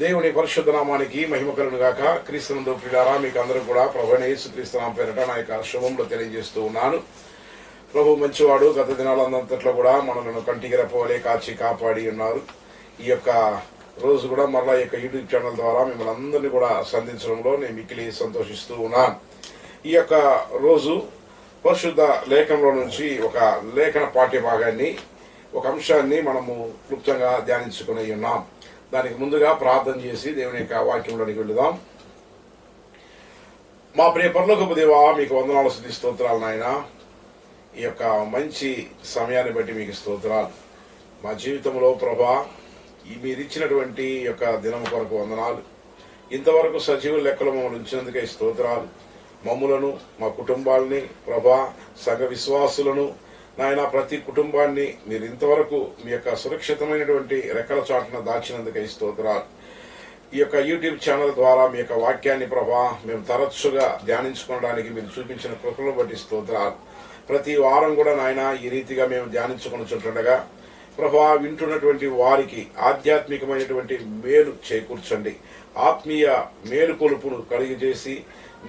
దేవుని పరిశుద్ధ నామానికి మహిమ కలుగును గాక. క్రీస్తునందు ప్రియులారా, మీకు అందరూ కూడా ప్రభువైన యేసుక్రీస్తు నామం పేరిట నా యొక్క శుభములు తెలియజేస్తూ ఉన్నాను. ప్రభు మంచివాడు. గత దినాలంతట్లో కూడా మనలను కంటికి రెప్పవలే కాచి కాపాడి ఉన్నారు. ఈ యొక్క రోజు కూడా మరలా ఈ యొక్క యూట్యూబ్ ఛానల్ ద్వారా మిమ్మల్ని అందరినీ కూడా సంధించడంలో నేను మిక్కిలి సంతోషిస్తూ ఉన్నాను. ఈ యొక్క రోజు పరిశుద్ధ లేఖనంలో నుంచి ఒక లేఖన పాఠ్య భాగాన్ని, ఒక అంశాన్ని మనము క్లుప్తంగా ధ్యానించుకుని ఉన్నాం. దానికి ముందుగా ప్రార్థన చేసి దేవుని యొక్క వాక్యంలోనికి వెళుదాం. మా ప్రియ పరలోకపు దేవా, మీకు వందనాలు, స్తుతి స్తోత్రాలు నాయన. ఈ యొక్క మంచి సమయాన్ని బట్టి మీకు స్తోత్రాలు. మా జీవితంలో ప్రభా, మీరిచ్చినటువంటి యొక్క దినం కొరకు వందనాలు. ఇంతవరకు సజీవ లెక్కలు మమ్మల్ని ఉంచినందుకే స్తోత్రాలు. మమ్ములను, మా కుటుంబాలని ప్రభా, సంఘ విశ్వాసులను నాయన, ప్రతి కుటుంబాన్ని మీరు ఇంతవరకు మీ యొక్క సురక్షితమైనటువంటి రెక్కల చాటున దాచినందుకై స్తోత్రాలు. ఈ యొక్క యూట్యూబ్ ఛానల్ ద్వారా మీ యొక్క వాక్యాన్ని ప్రభా మేము తరచుగా ధ్యానించుకోవడానికి మీరు చూపించిన కృపలను బట్టి స్తోత్రాలు. ప్రతి వారం కూడా నాయన ఈ రీతిగా మేము ధ్యానించుకుంటుండగా ప్రభా, వింటున్నటువంటి వారికి ఆధ్యాత్మికమైనటువంటి మేలు చేకూర్చండి. ఆత్మీయ మేలుకొలుపును కలిగజేసి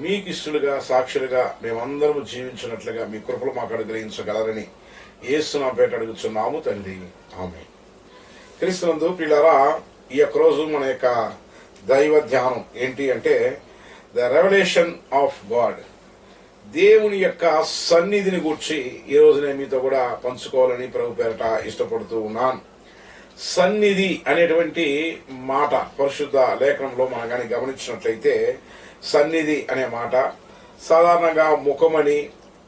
మీకు ఇష్టలుగా, సాక్షులుగా మేమందరం జీవించినట్లుగా మీ కృపలు మాకు అనుగ్రహించగలరని యేసు నామమున పేరిట అడుగుచున్నాము తండ్రి, ఆమేన్. క్రీస్తునందు ప్రియులారా, ఈ యొక్క రోజు మన యొక్క దైవ ధ్యానం ఏంటి అంటే ద రెవల్యూషన్ ఆఫ్ గాడ్. దేవుని యొక్క సన్నిధిని గూర్చి ఈ రోజు నేను మీతో కూడా పంచుకోవాలని ప్రభు పేరిట ఇష్టపడుతూ ఉన్నాను. సన్నిధి అనేటువంటి మాట పరిశుద్ధ లేఖనంలో మనం కానీ గమనించినట్లయితే, సన్నిధి అనే మాట సాధారణంగా ముఖమని,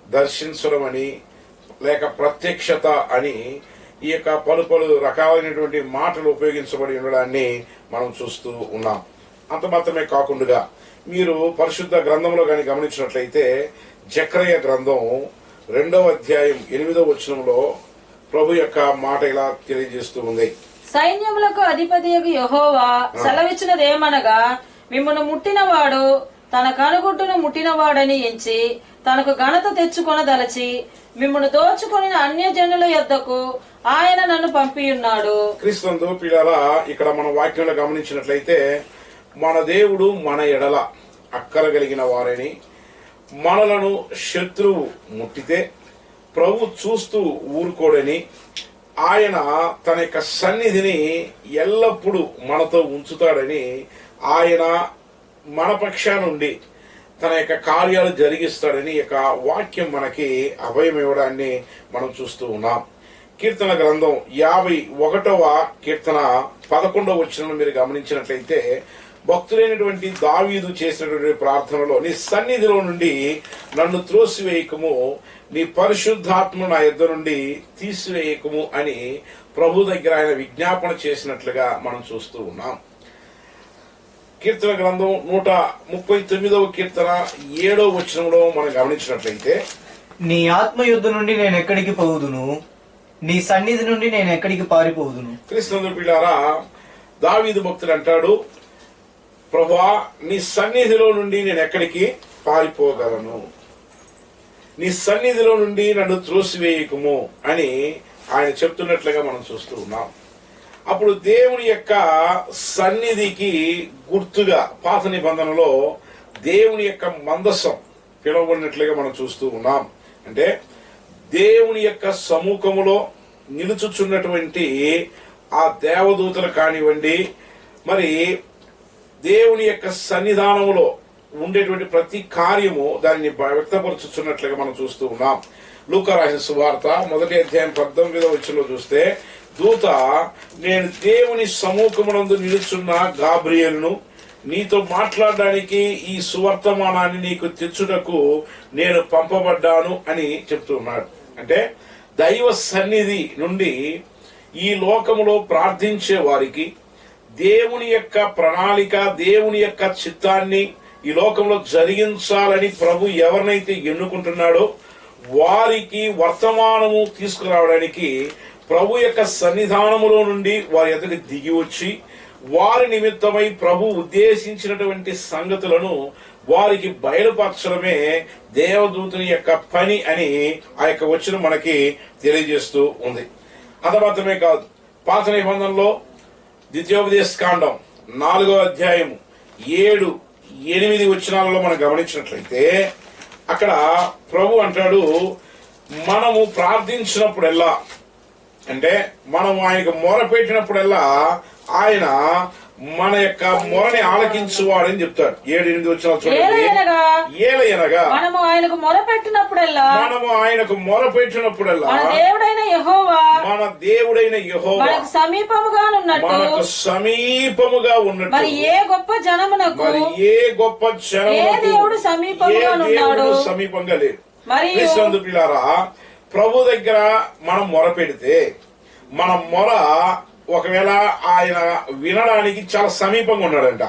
దర్శించడం అని, లేక ప్రత్యక్షత అని ఈ యొక్క పలు పలు రకాలైనటువంటి మాటలు ఉపయోగించబడి ఉండడాన్ని మనం చూస్తూ ఉన్నాం. అంత మాత్రమే కాకుండా మీరు పరిశుద్ధ గ్రంథంలో కానీ గమనించినట్లయితే జకర్యా గ్రంథం 2వ అధ్యాయం 8వ వచనంలో ప్రభు యొక్క మాట ఇలా తెలియజేస్తూ ఉంది. సైన్యములకు అధిపతియగు యెహోవా సెలవిచ్చినదేమనగా, మిమ్మను ముట్టినవాడు తన కనుగుట్టును ముట్టినవాడని ఎంచి తనకు ఘనత తెచ్చుకొనదలచి మిమ్మను దోచుకొని అన్యజనుల యొద్దకు ఆయన నన్ను పంపియున్నాడు. క్రీస్తునందు ప్రియులారా, ఇక్కడ మన వాక్యంలో గమనించినట్లయితే మన దేవుడు మన ఎడల అక్కరగలిగిన వారని, మనలను శత్రువు ముట్టితే ప్రభు చూస్తూ ఊరుకోడని, ఆయన తన యొక్క సన్నిధిని ఎల్లప్పుడూ మనతో ఉంచుతాడని, ఆయన మన పక్షానుండి తన యొక్క కార్యాలు జరిగిస్తాడని యొక్క వాక్యం మనకి అభయం ఇవ్వడాన్ని మనం చూస్తూ ఉన్నాం. కీర్తన గ్రంథం 51వ కీర్తన 11వ వచనం మీరు గమనించినట్లయితే భక్తులైనటువంటి దావీదు చేసినటువంటి ప్రార్థనలో, నీ సన్నిధిలో నుండి నన్ను త్రోసివేయకము, నీ పరిశుద్ధాత్మ నా యొద్ద నుండి తీసివేయకము అని ప్రభు దగ్గర ఆయన విజ్ఞాపన చేసినట్లుగా మనం చూస్తూ ఉన్నాం. కీర్తన గ్రంథం 139వ కీర్తన 7వ వచనంలో మనం గమనించినట్లయితే, నీ ఆత్మ యుద్ధ నుండి నేను ఎక్కడికి పోవుదును, నీ సన్నిధి నుండి నేను ఎక్కడికి పారిపోదును. క్రీస్తునందు ప్రియులారా, దావీదు భక్తుడు అంటాడు, ప్రభువా, నీ సన్నిధిలో నుండి నేను ఎక్కడికి పారిపోగలను, నీ సన్నిధిలో నుండి నన్ను త్రోసివేయకము అని ఆయన చెప్తున్నట్లుగా మనం చూస్తూ ఉన్నాం. అప్పుడు దేవుని యొక్క సన్నిధికి గుర్తుగా పాత నిబంధనలో దేవుని యొక్క మందసం పిలువబడినట్లుగా మనం చూస్తూ ఉన్నాం. అంటే దేవుని యొక్క సముఖములో నిలుచుచున్నటువంటి ఆ దేవదూతలు కానివ్వండి, మరి దేవుని యొక్క సన్నిధానములో ఉండేటువంటి ప్రతి కార్యము దాన్ని వ్యక్తపరుచుచున్నట్లుగా మనం చూస్తూ ఉన్నాం. లూకా రాసిన సువార్త 1వ అధ్యాయం 19వ వచనంలో చూస్తే, దూత, నేను దేవుని సముఖమునందు నిలుచున్న గాబ్రియేలును, నీతో మాట్లాడడానికి ఈ సువర్తమానాన్ని నీకు తెచ్చుటకు నేను పంపబడ్డాను అని చెప్తూ ఉన్నాడు. అంటే దైవ సన్నిధి నుండి ఈ లోకములో ప్రార్థించే వారికి దేవుని యొక్క ప్రణాళిక, దేవుని యొక్క చిత్తాన్ని ఈ లోకంలో జరిగించాలని ప్రభు ఎవరినైతే ఎన్నుకుంటున్నాడో వారికి వర్తమానము తీసుకురావడానికి ప్రభు యొక్క సన్నిధానములో నుండి వారి ఎదుటి దిగి వచ్చి వారి నిమిత్తమై ప్రభు ఉద్దేశించినటువంటి సంగతులను వారికి బయలుపరచడమే దేవదూతుని యొక్క పని అని ఆ యొక్క వచనం మనకి తెలియజేస్తూ ఉంది. అంత మాత్రమే కాదు, పాత నిబంధనలో ద్వితీయోపదేశ కాండం 4వ అధ్యాయము 7, 8 వచనాలలో మనం గమనించినట్లయితే అక్కడ ప్రభు అంటాడు, మనము ప్రార్థించినప్పుడల్లా, అంటే మనము ఆయనకు మొర పెట్టినప్పుడల్లా ఆయన మన యొక్క మొరని ఆలకించువాడని చెప్తాడు. 7, 8 వచనాలు చూడండి. ఏలయనగా మనము ఆయనకు మొర పెట్టినప్పుడల్లా మన దేవుడైన యెహోవా మనకు సమీపముగా ఉన్నట్టు మరి ఏ గొప్ప జనమునకు ఏ దేవుడు సమీపంగా లేడు. మరియు పిల్లారా, ప్రభు దగ్గర మనం మొర పెడితే మన మొర ఒకవేళ ఆయన వినడానికి చాలా సమీపంగా ఉన్నాడంట.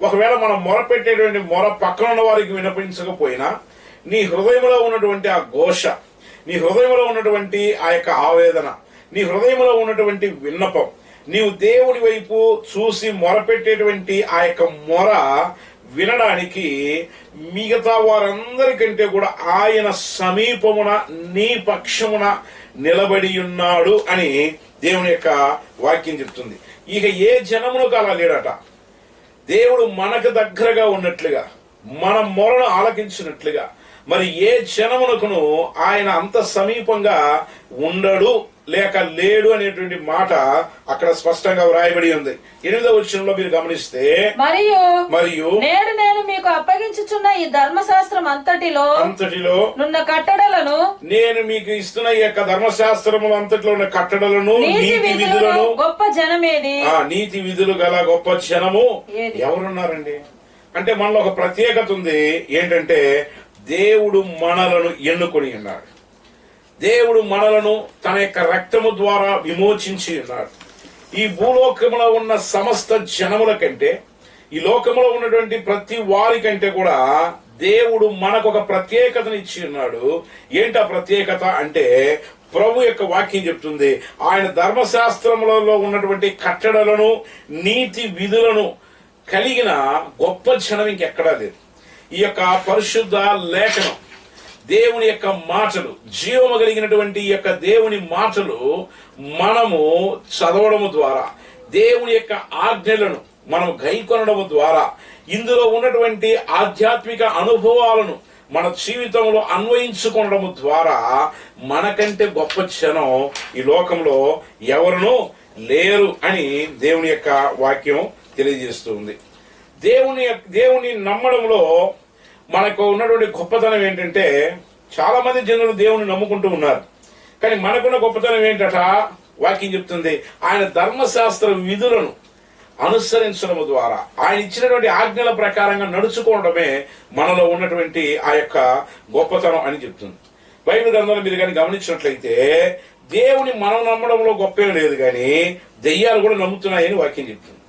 ఒకవేళ మనం మొర పెట్టేటువంటి మొర పక్కన ఉన్న వారికి వినిపించకపోయినా నీ హృదయంలో ఉన్నటువంటి ఆ ఘోష, నీ హృదయంలో ఉన్నటువంటి ఆ యొక్క ఆవేదన, నీ హృదయంలో ఉన్నటువంటి విన్నపం, నీవు దేవుడి వైపు చూసి మొరపెట్టేటువంటి ఆ యొక్క మొర వినడానికి మిగతా వారందరికంటే కూడా ఆయన సమీపమున నీ పక్షమున నిలబడి ఉన్నాడు అని దేవుని యొక్క వాక్యం చెప్తుంది. ఇక ఏ జనమునకు అలా లేడట. దేవుడు మనకు దగ్గరగా ఉన్నట్లుగా, మన మొరను ఆలకించినట్లుగా మరి ఏ జనమునకును ఆయన అంత సమీపంగా ఉండడు లేక లేడు మాట అక్కడ స్పష్టంగా వ్రాయబడి ఉంది. 8వ వచనంలో మీరు గమనిస్తే, మరియు నేడు నేను మీకు అప్పగించుచున్న ఈ ధర్మశాస్త్రం అంతటిలో నున్న కట్టడలను, నేను మీకు ఇస్తున్న ఈ యొక్క ధర్మశాస్త్రములు అంతటిలో ఉన్న కట్టడలను, నీతి విధులను, గొప్ప జనమేది, నీతి విధులు గల గొప్ప జనము ఎవరున్నారండి అంటే మనలో ఒక ప్రత్యేకత ఉంది. ఏంటంటే దేవుడు మనలను ఎన్నుకొని ఉన్నాడు. దేవుడు మనలను తన యొక్క రక్తము ద్వారా విమోచించి ఉన్నాడు. ఈ భూలోకములో ఉన్న సమస్త జనముల కంటే, ఈ లోకములో ఉన్నటువంటి ప్రతి వారి కంటే కూడా దేవుడు మనకు ఒక ప్రత్యేకతను ఇచ్చి ఉన్నాడు. ఏంటి ఆ ప్రత్యేకత అంటే, ప్రభు యొక్క వాక్యం చెప్తుంది, ఆయన ధర్మశాస్త్రములలో ఉన్నటువంటి కట్టడలను, నీతి విధులను కలిగిన గొప్ప జనం ఇంకెక్కడా లేదు. ఈ యొక్క పరిశుద్ధ లేఖనం, దేవుని యొక్క మాటలు, జీవము కలిగినటువంటి ఈ యొక్క దేవుని మాటలు మనము చదవడము ద్వారా, దేవుని యొక్క ఆజ్ఞలను మనం గైకొనడము ద్వారా, ఇందులో ఉన్నటువంటి ఆధ్యాత్మిక అనుభవాలను మన జీవితంలో అన్వయించుకోవడము ద్వారా మనకంటే గొప్ప జనం ఈ లోకంలో ఎవరునూ లేరు అని దేవుని యొక్క వాక్యం తెలియజేస్తుంది. దేవుని నమ్మడంలో మనకు ఉన్నటువంటి గొప్పతనం ఏంటంటే, చాలా మంది జనులు దేవుని నమ్ముకుంటూ ఉన్నారు. కానీ మనకున్న గొప్పతనం ఏంటట, వాక్యం చెప్తుంది, ఆయన ధర్మశాస్త్ర విధులను అనుసరించడం ద్వారా, ఆయన ఇచ్చినటువంటి ఆజ్ఞల ప్రకారంగా నడుచుకోవడమే మనలో ఉన్నటువంటి ఆ యొక్క గొప్పతనం అని చెప్తుంది. బైబిల్ గ్రంథంలో మీరు కానీ గమనించినట్లయితే దేవుని మనం నమ్మడంలో గొప్పేం లేదు, కానీ దెయ్యాలు కూడా నమ్ముతున్నాయని వాక్యం చెప్తుంది.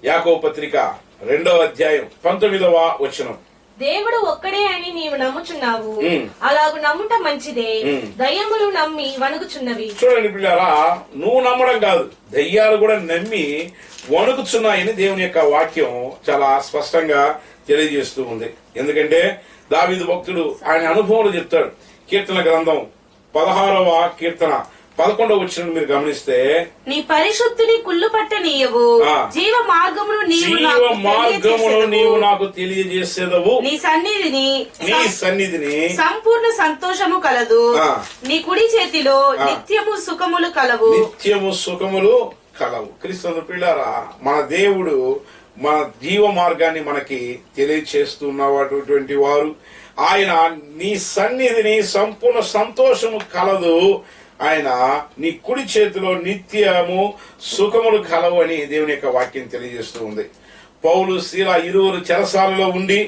యాకోబు పత్రిక 2వ అధ్యాయం 19వ వచనం, దేవుడు ఒక్కడే అని నీవు నమ్ముచున్నావు, అలాగు నమ్ముట మంచిదే, దయ్యములు నమ్మి వణుకుచున్నవి. చూడండి పిల్లారా, నువ్వు నమ్మడం కాదు, దయ్యాలు కూడా నమ్మి వణుకుచున్నాయని దేవుని యొక్క వాక్యం చాలా స్పష్టంగా తెలియజేస్తూ ఉంది. ఎందుకంటే దావీదు భక్తుడు ఆయన అనుభవంలో చెప్తాడు. కీర్తన గ్రంథం 16వ కీర్తన 11వ వచనం మీరు గమనిస్తే, నీ పరిశుద్ధిని కుళ్ళు పట్టనీయవు, జీవ మార్గమును నీవు నాకు తెలియజేసేదవు, నీ సన్నిధిని సంపూర్ణ సంతోషము కలదు, నీ కుడి చేతిలో నిత్యము సుఖములు కలవు. క్రీస్తు పిల్లారా, మన దేవుడు మన జీవ మార్గాన్ని మనకి తెలియచేస్తున్నటువంటి వారు. ఆయన నీ సన్నిధిని సంపూర్ణ సంతోషము కలదు, ఆయన నీ కుడి చేతిలో నిత్యము సుఖములు కలవు అని దేవుని యొక్క వాక్యం తెలియజేస్తూ ఉంది. పౌలు, శీల ఇరువురు చెరసాలలో ఉండి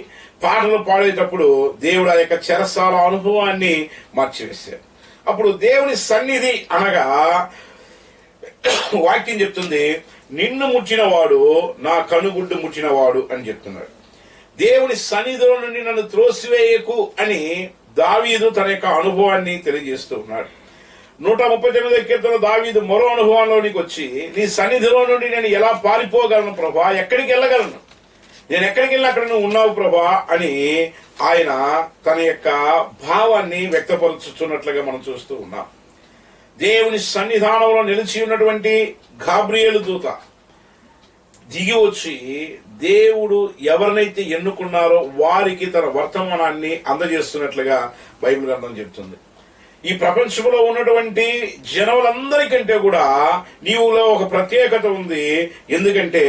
పాటలు పాడేటప్పుడు దేవుడు ఆ యొక్క చెరసాల అనుభవాన్ని మార్చివేశారు. అప్పుడు దేవుని సన్నిధి అనగా వాక్యం చెప్తుంది, నిన్ను ముట్టినవాడు నా కనుగుడ్డు ముట్టినవాడు అని చెప్తున్నాడు. దేవుని సన్నిధిలో నుండి నన్ను త్రోసివేయకు అని దావీదు తన యొక్క అనుభవాన్ని తెలియజేస్తూ ఉన్నాడు. 139వ కీర్తనలో దావీదు మరో అనుభవంలోనికి వచ్చి, నీ సన్నిధిలో నుండి నేను ఎలా పారిపోగలను ప్రభా, ఎక్కడికి వెళ్ళగలను, నేను ఎక్కడికి వెళ్ళినా అక్కడ నువ్వు ఉన్నావు ప్రభా అని ఆయన తన యొక్క భావాన్ని వ్యక్తపరుచుతున్నట్లుగా మనం చూస్తూ ఉన్నాం. దేవుని సన్నిధానంలో నిలిచి ఉన్నటువంటి గాబ్రియేలు దూత దిగి వచ్చి దేవుడు ఎవరినైతే ఎన్నుకున్నారో వారికి తన వర్తమానాన్ని అందజేస్తున్నట్లుగా బైబిల్ గ్రంథం చెప్తుంది. ఈ ప్రపంచంలో ఉన్నటువంటి జనములందరికంటే కూడా నీవులో ఒక ప్రత్యేకత ఉంది. ఎందుకంటే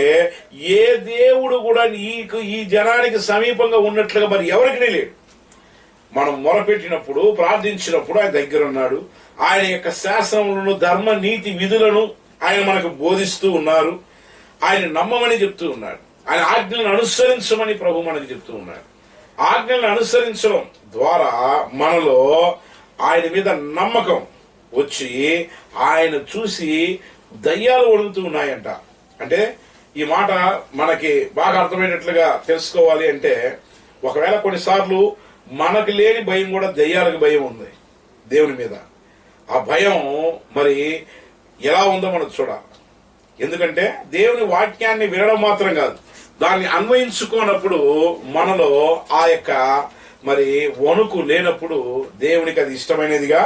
ఏ దేవుడు కూడా నీకు ఈ జనానికి సమీపంగా ఉన్నట్లుగా మరి ఎవరికి లేడు. మనం మొరపెట్టినప్పుడు, ప్రార్థించినప్పుడు ఆయన దగ్గర ఉన్నాడు. ఆయన యొక్క శాసనములను, ధర్మ నీతి విధులను ఆయన మనకు బోధిస్తూ ఉన్నారు. ఆయన నమ్మమని చెప్తూ ఉన్నాడు. ఆయన ఆజ్ఞలను అనుసరించమని ప్రభు మనకు చెప్తూ ఉన్నాడు. ఆజ్ఞలను అనుసరించడం ద్వారా మనలో ఆయన మీద నమ్మకం వచ్చి ఆయన చూసి దయ్యాలు వణుకుతూ ఉన్నాయంట. అంటే ఈ మాట మనకి బాగా అర్థమయ్యేటట్లుగా తెలుసుకోవాలి అంటే, ఒకవేళ కొన్నిసార్లు మనకు లేని భయం కూడా దయ్యాలకు భయం ఉంది దేవుని మీద. ఆ భయం మరి ఎలా ఉందో మనం చూడాలి. ఎందుకంటే దేవుని వాక్యాన్ని వినడం మాత్రం కాదు, దాన్ని అన్వయించుకోనప్పుడు మనలో ఆ యొక్క మరి వణుకు లేనప్పుడు దేవునికి అది ఇష్టమైనదిగా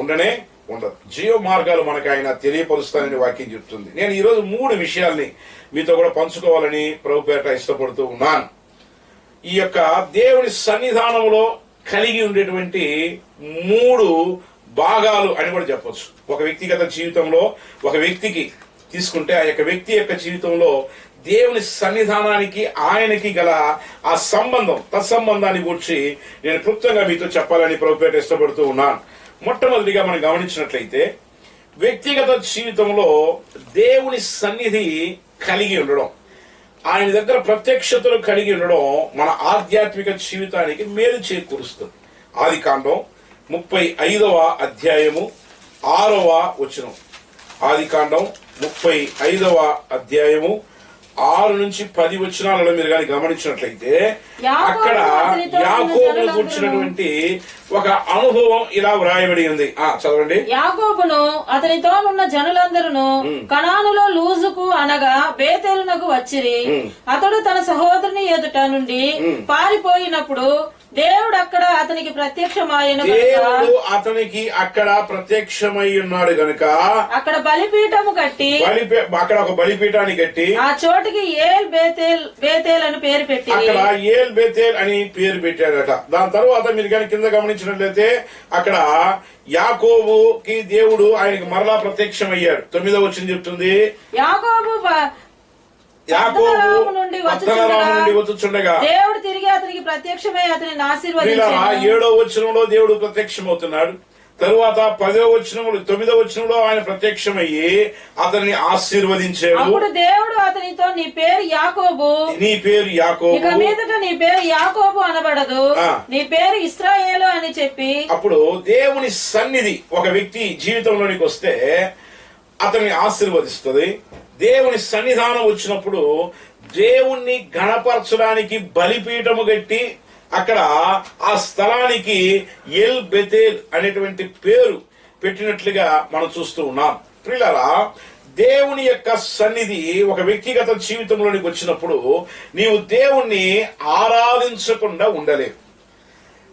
ఉండనే ఉండదు. జీవ మార్గాలు మనకు ఆయన తెలియపరుస్తానని వాక్యం చెప్తుంది. నేను ఈరోజు 3 విషయాల్ని మీతో కూడా పంచుకోవాలని ప్రభు పేరిట ఇష్టపడుతూ ఉన్నాను. ఈ యొక్క దేవుని సన్నిధానంలో కలిగి ఉండేటువంటి 3 భాగాలు అని కూడా చెప్పొచ్చు. ఒక వ్యక్తిగత జీవితంలో ఒక వ్యక్తికి తీసుకుంటే ఆ యొక్క వ్యక్తి యొక్క జీవితంలో దేవుని సన్నిధానానికి ఆయనకి గల ఆ సంబంధం, తత్సంబంధాన్ని గురించి నేను క్లుప్తంగా మీతో చెప్పాలని ప్రభుపేట ఇష్టపడుతూ ఉన్నాను. మొట్టమొదటిగా మనం గమనించినట్లయితే వ్యక్తిగత జీవితంలో దేవుని సన్నిధి కలిగి ఉండడం, ఆయన దగ్గర ప్రత్యక్షతలు కలిగి ఉండడం మన ఆధ్యాత్మిక జీవితానికి మేలు చేకూరుస్తుంది. ఆదికాండం 35వ అధ్యాయము 6వ వచనం. ఆదికాండం 35వ అధ్యాయము 6 నుంచి 10 వచనాలలో మీరు కానీ గమనించినట్లయితే అక్కడ యాకోబును కూర్చున్నటువంటి ఒక అనుభవం ఇలా వ్రాయబడి ఉంది. చదవండి. యాకోబును అతనితో ఉన్న జనులందరూ కనానులో లూజుకు అనగా బేతేలునకు వచ్చిరి. అతడు తన సహోదరుని ఎదుట నుండి పారిపోయినప్పుడు దేవుడు అక్కడ అతనికి ప్రత్యక్షమాయను. దేవుడు అతనికి అక్కడ ప్రత్యక్షమై ఉన్నాడు గనుక అక్కడ బలిపీఠము కట్టి, అక్కడ ఒక బలిపీఠాన్ని కట్టి ఆ చోటికి ఏల్ బేతేల్ అని పేరు పెట్టి, అక్కడ ఏల్ బేతేల్ అని పేరు పెట్టాడట. దాని తర్వాత మీరు కానీ కింద గమనించినట్లయితే అక్కడ యాకోబుకి దేవుడు ఆయనకి మరలా ప్రత్యక్షమయ్యాడు. 9వ వచనం చెప్తుంది, యాకోబు నుండి వచ్చుచుండగా దేవుడు తిరిగి అతనికి ప్రత్యక్షమై అతనిని ఆశీర్వదించాడు. 7వ వచనంలో దేవుడు ప్రత్యక్షమవుతున్నాడు. తరువాత 10వ వచనంలో 9వ వచనంలో ఆయన ప్రత్యక్షమయ్యి అతన్ని ఆశీర్వదించాడు. అప్పుడు దేవుడు అతనితో నీ పేరు యాకోబు, నీ పేరు యాకోబు, ఇక మీదట నీ పేరు యాకోబు అనబడదు, నీ పేరు ఇశ్రాయేలు అని చెప్పి. అప్పుడు దేవుని సన్నిధి ఒక వ్యక్తి జీవితంలోనికి వస్తే అతన్ని ఆశీర్వదిస్తుంది. దేవుని సన్నిధానం వచ్చినప్పుడు దేవుణ్ణి గణపరచడానికి బలిపీఠము కట్టి అక్కడ ఆ స్థలానికి ఎల్ బెతేల్ అనేటువంటి పేరు పెట్టినట్లుగా మనం చూస్తూ ఉన్నాం. ప్రియులారా, దేవుని యొక్క సన్నిధి ఒక వ్యక్తిగత జీవితంలోనికి వచ్చినప్పుడు నీవు దేవుణ్ణి ఆరాధించకుండా ఉండలేవు.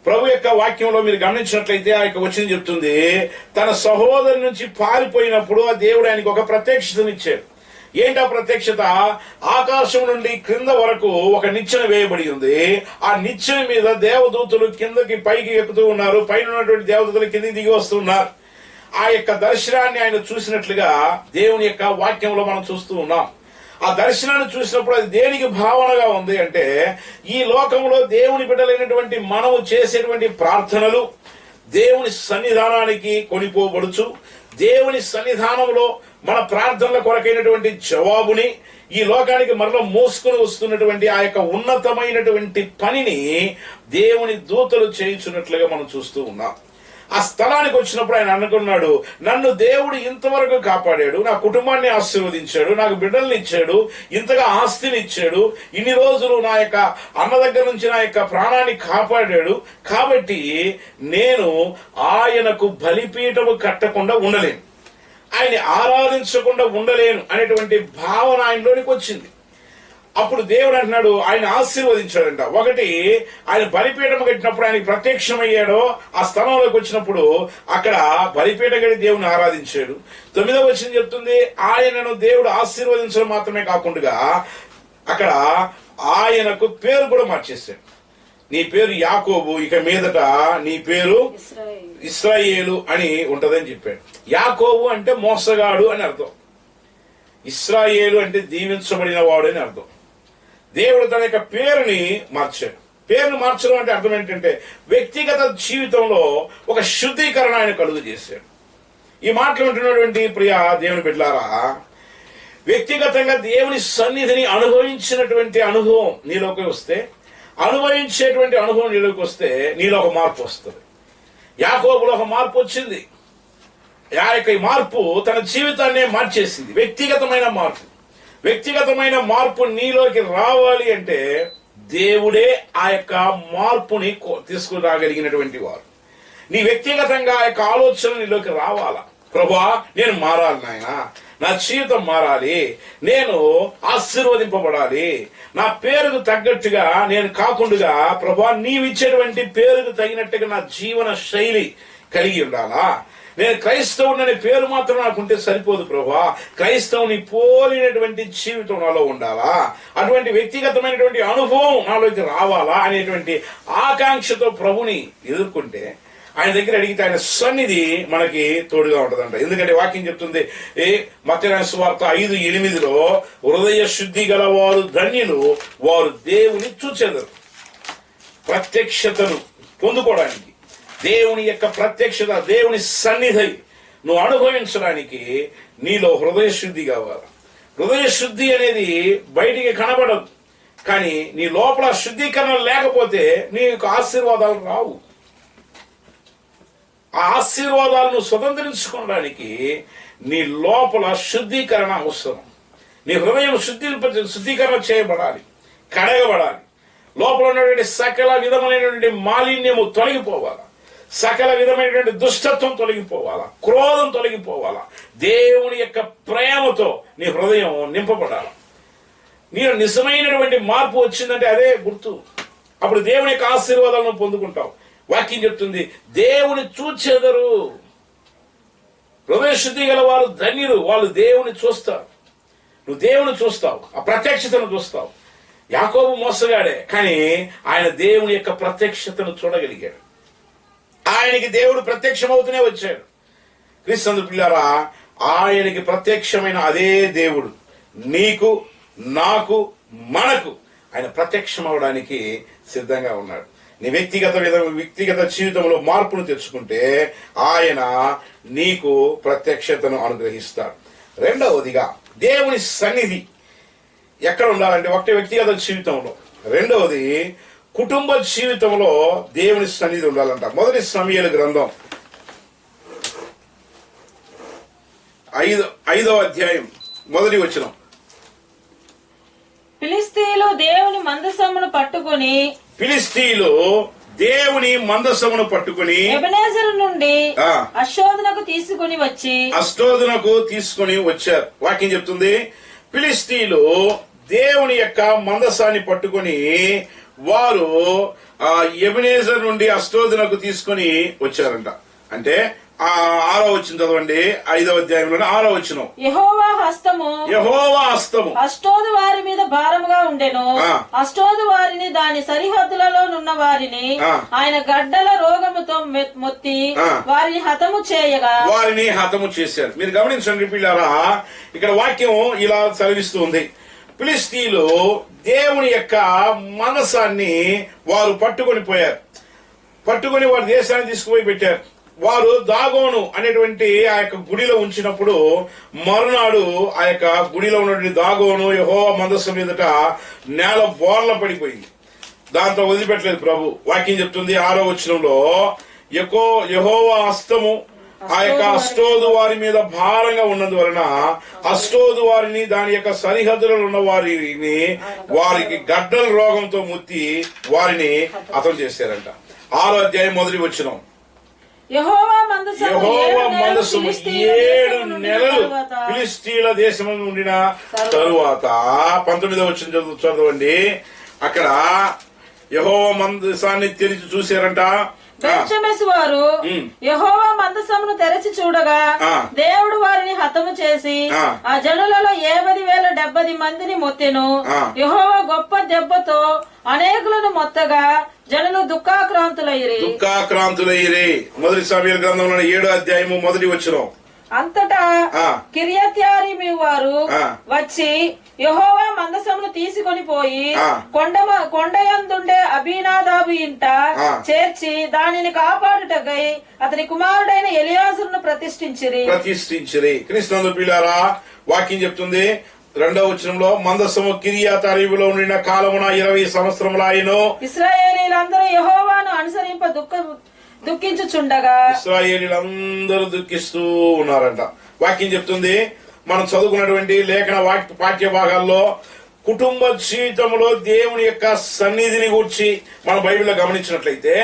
ప్రభు యొక్క వాక్యంలో మీరు గమనించినట్లయితే ఆ యొక్క వచనం చెప్తుంది, తన సహోదరు నుంచి పారిపోయినప్పుడు ఆ దేవుడు ఆయనకు ఒక ప్రత్యక్షతనిచ్చాడు. ఏంటా ప్రత్యక్షత? ఆకాశం నుండి క్రింద వరకు ఒక నిచ్చెన వేయబడి ఉంది. ఆ నిచ్చెన మీద దేవదూతలు కిందకి పైకి ఎక్కుతూ ఉన్నారు, పైన ఉన్నటువంటి దేవదూతలు కిందకి దిగి వస్తున్నారు. ఆ యొక్క దర్శనాన్ని ఆయన చూసినట్లుగా దేవుని యొక్క వాక్యంలో మనం చూస్తూ ఉన్నాం. ఆ దర్శనాన్ని చూసినప్పుడు అది దేనికి భావనగా ఉంది అంటే, ఈ లోకంలో దేవుని బిడ్డలైనటువంటి మనము చేసేటువంటి ప్రార్థనలు దేవుని సన్నిధానానికి కొనిపోబడుచు, దేవుని సన్నిధానంలో మన ప్రార్థనల కొరకైనటువంటి జవాబుని ఈ లోకానికి మరలా మోసుకుని వస్తున్నటువంటి ఆ యొక్క ఉన్నతమైనటువంటి పనిని దేవుని దూతలు చేయించున్నట్లుగా మనం చూస్తూ ఉన్నాం. ఆ స్థలానికి వచ్చినప్పుడు ఆయన అనుకున్నాడు, నన్ను దేవుడు ఇంతవరకు కాపాడాడు, నా కుటుంబాన్ని ఆశీర్వదించాడు, నాకు బిడ్డల్ని ఇచ్చాడు, ఇంతగా ఆస్తిని ఇచ్చాడు, ఇన్ని రోజులు నా యొక్క అన్న దగ్గర నుంచి నా యొక్క ప్రాణాన్ని కాపాడాడు, కాబట్టి నేను ఆయనకు బలిపీఠము కట్టకుండా ఉండలేను, ఆయన్ని ఆరాధించకుండా ఉండలేను అనేటువంటి భావన ఆయనలోనికి వచ్చింది. అప్పుడు దేవుడు అంటున్నాడు ఆయన ఆశీర్వదించాడంట. ఒకటి, ఆయన బలిపీఠం కట్టినప్పుడు ఆయనకి ప్రత్యక్షమయ్యాడో ఆ స్థలంలోకి వచ్చినప్పుడు అక్కడ బలిపీఠ కట్టి దేవుని ఆరాధించాడు. 9వ వచనం చెప్తుంది ఆయనను దేవుడు ఆశీర్వదించడం మాత్రమే కాకుండా అక్కడ ఆయనకు పేరు కూడా మార్చేశాడు. నీ పేరు యాకోబు, ఇక మీదట నీ పేరు ఇశ్రాయేలు అని ఉంటదని చెప్పాడు. యాకోబు అంటే మోసగాడు అని అర్థం, ఇశ్రాయేలు అంటే దీవించబడిన వాడు అని అర్థం. దేవుడు తన యొక్క పేరుని మార్చాడు. పేరును మార్చడం అంటే అర్థం ఏంటంటే వ్యక్తిగత జీవితంలో ఒక శుద్ధీకరణ ఆయన కలుగు చేశాడు. ఈ మాటలు ఉంటున్నటువంటి ప్రియ దేవుని బిడ్డలారా, వ్యక్తిగతంగా దేవుని సన్నిధిని అనుభవించినటువంటి అనుభవం నీలోకి వస్తే, అనుభవించేటువంటి అనుభవం నీలోకి వస్తే నీలో ఒక మార్పు వస్తుంది. యాకోబులో ఒక మార్పు వచ్చింది. ఆ యొక్క మార్పు తన జీవితాన్నే మార్చేసింది. వ్యక్తిగతమైన మార్పు. వ్యక్తిగతమైన మార్పు నీలోకి రావాలి అంటే దేవుడే ఆ యొక్క మార్పుని తీసుకురాగలిగినటువంటి వారు. నీ వ్యక్తిగతంగా ఆ యొక్క ఆలోచన నీలోకి రావాలా. ప్రభువా నేను మారాలి నాయనా, నా జీవితం మారాలి, నేను ఆశీర్వదింపబడాలి, నా పేరుకు తగ్గట్టుగా నేను కాకుండా ప్రభువా నీవిచ్చేటువంటి పేరుకు తగినట్టుగా నా జీవన శైలి కలిగి ఉండాలా. నేను క్రైస్తవుని పేరు మాత్రం నాకుంటే సరిపోదు ప్రభువా, క్రైస్తవుని పోలినటువంటి జీవితం నాలో ఉండాలా, అటువంటి వ్యక్తిగతమైనటువంటి అనుభవం నాలోకి రావాలా అనేటువంటి ఆకాంక్షతో ప్రభుని ఎదుర్కొంటే ఆయన దగ్గర అడిగితే ఆయన సన్నిధి మనకి తోడుగా ఉంటదంట. ఎందుకంటే వాక్యం చెప్తుంది మత్తయి సువార్త 5:8 హృదయ శుద్ధి గల వారు ధన్యులు, వారు దేవుని చూచెదరు. ప్రత్యక్షతను పొందుకోవడానికి, దేవుని యొక్క ప్రత్యక్షత, దేవుని సన్నిధి నువ్వు అనుభవించడానికి నీలో హృదయ శుద్ధి కావాలి. హృదయ శుద్ధి అనేది బయటికి కనబడదు, కానీ నీ లోపల శుద్ధీకరణ లేకపోతే నీకు ఆశీర్వాదాలు రావు. ఆ ఆశీర్వాదాలను స్వతంత్రించుకోవడానికి నీ లోపల శుద్ధీకరణ అవసరం. నీ హృదయం శుద్ధీకరణ చేయబడాలి, కడగబడాలి. లోపల ఉన్నటువంటి సకల విధమైనటువంటి మాలిన్యము తొలగిపోవాలా, సకల విధమైనటువంటి దుష్టత్వం తొలగిపోవాలా, క్రోధం తొలగిపోవాలా. దేవుని యొక్క ప్రేమతో నీ హృదయం నింపబడాలి. నీకు నిజమైనటువంటి మార్పు వచ్చిందంటే అదే గుర్తు. అప్పుడు దేవుని యొక్క ఆశీర్వాదాలను పొందుకుంటావు. వాక్యం చెప్తుంది దేవుని చూచెదరు. హృదయ శుద్ధి గల వారు ధన్యులు, వాళ్ళు దేవుని చూస్తారు. నువ్వు దేవుని చూస్తావు, ఆ ప్రత్యక్షతను చూస్తావు. యాకోబు మోసగాడే, కానీ ఆయన దేవుని యొక్క ప్రత్యక్షతను చూడగలిగాడు. ఆయనకి దేవుడు ప్రత్యక్షమవుతూనే వచ్చాడు. క్రీస్తు పిల్లారా, ఆయనకి ప్రత్యక్షమైన అదే దేవుడు నీకు, నాకు, మనకు ఆయన ప్రత్యక్షమవడానికి సిద్ధంగా ఉన్నాడు. నీ వ్యక్తిగత జీవితంలో మార్పును తెచ్చుకుంటే ఆయన నీకు ప్రత్యక్షతను అనుగ్రహిస్తాడు. రెండవదిగా దేవుని సన్నిధి ఎక్కడ ఉండాలంటే ఒకటి వ్యక్తిగత జీవితంలో, రెండవది కుటుంబ జీవితంలో దేవుని సన్నిధి ఉండాలంట. 1 సమూయేలు గ్రంథం 5వ అధ్యాయం 1వ వచనం. ఫిలిస్తీయులు దేవుని మందసమును పట్టుకొని ఎబెనేజరు నుండి అష్డోదునకు తీసుకుని వచ్చారు. వాక్యం చెప్తుంది ఫిలిస్తీయులు దేవుని యొక్క మందసాన్ని పట్టుకొని వారు ఎబెనేజర్ నుండి అష్డోదునకు తీసుకుని వచ్చారంట. అంటే 6వ వచనం చదవండి. 5వ అధ్యాయంలో 6వ వచనం. యెహోవా హస్తము అష్డోదు వారి మీద భారముగా ఉండెను. అష్డోదు వారిని దాని సరిహద్దులలో నున్న వారిని ఆయన గడ్డల రోగముతో మొత్తి వారిని హతము చేశారు. మీరు గమనించండి పిల్లారా, ఇక్కడ వాక్యం ఇలా సెలవిస్తుంది. ఫిలిస్తీయులు దేవుని యొక్క మనసాన్ని వారు పట్టుకొని పోయారు. పట్టుకొని వారి దేశాన్ని తీసుకుపోయి పెట్టారు. వారు దాగోను అనేటువంటి ఆ యొక్క గుడిలో ఉంచినప్పుడు మరునాడు ఆ యొక్క గుడిలో ఉన్నటువంటి దాగోను యెహోవా మందసం మీదట నేల బోర్ల పడిపోయింది. దాంతో వదిలిపెట్టలేదు ప్రభు. వాక్యం చెప్తుంది 6వ వచనంలో యెహోవా హస్తము ఆ యొక్క అష్డోదు వారి మీద భారంగా ఉన్నందువలన అష్డోదు వారిని దాని యొక్క సరిహద్దులలో ఉన్న వారికి గడ్డల రోగంతో ముత్తి వారిని హతం చేశారంట. 6వ అధ్యాయం 1వ వచనం. యెహోవా మందసము యెహోవా మందసము ఫిలిష్తీయుల 7 దేశము నుండి నెలలు తరువాత ఫిలిష్తీయుల దేశం ఉండిన తరువాత 19వ వచనం చదవండి. అక్కడ యెహోవా మందసాన్ని తెరిచి చూశారంట. బెత్షెమెషు వారు యెహోవా మందసమును తెరచి చూడగా దేవుడు వారిని హతము చేసి ఆ జనులలో 70,070 మందిని మొత్తెను. యెహోవా గొప్ప దెబ్బతో అనేకులను మొత్తగా జనులు దుఃఖాక్రాంతులైరి. మొదటి సమూయేలు గ్రంథంలో 7వ అధ్యాయము 1వ వచనం. అంతటా కిర్యత్యారీము వారు వచ్చి యెహోవా మందసమును తీసుకొని పోయి కొండయందుండే అబీనాదాబు ఇంట చేర్చి దానిని కాపాడుటకై అతని కుమారుడైన ఎలియాజరును ప్రతిష్ఠించిరి. క్రీస్తునందు ప్రియులారా, వాక్యం చెప్తుంది 2వ వచనంలో, మందసము కిర్యత్యారీములో ఉండిన కాలమున 20 సంవత్సరములాయెను. ఇశ్రాయేలీలందరూ యెహోవాను అనుసరింప దుఃఖించుచుండగా ఇశ్రాయేలీలందరూ దుఃఖిస్తూ ఉన్నారంట. వాక్యం చెప్తుంది, మనం చదువుకున్నటువంటి లేఖన పాఠ్య భాగాల్లో కుటుంబ జీవితంలో దేవుని యొక్క సన్నిధిని గూర్చి మనం బైబిల్లో గమనించినట్లయితే,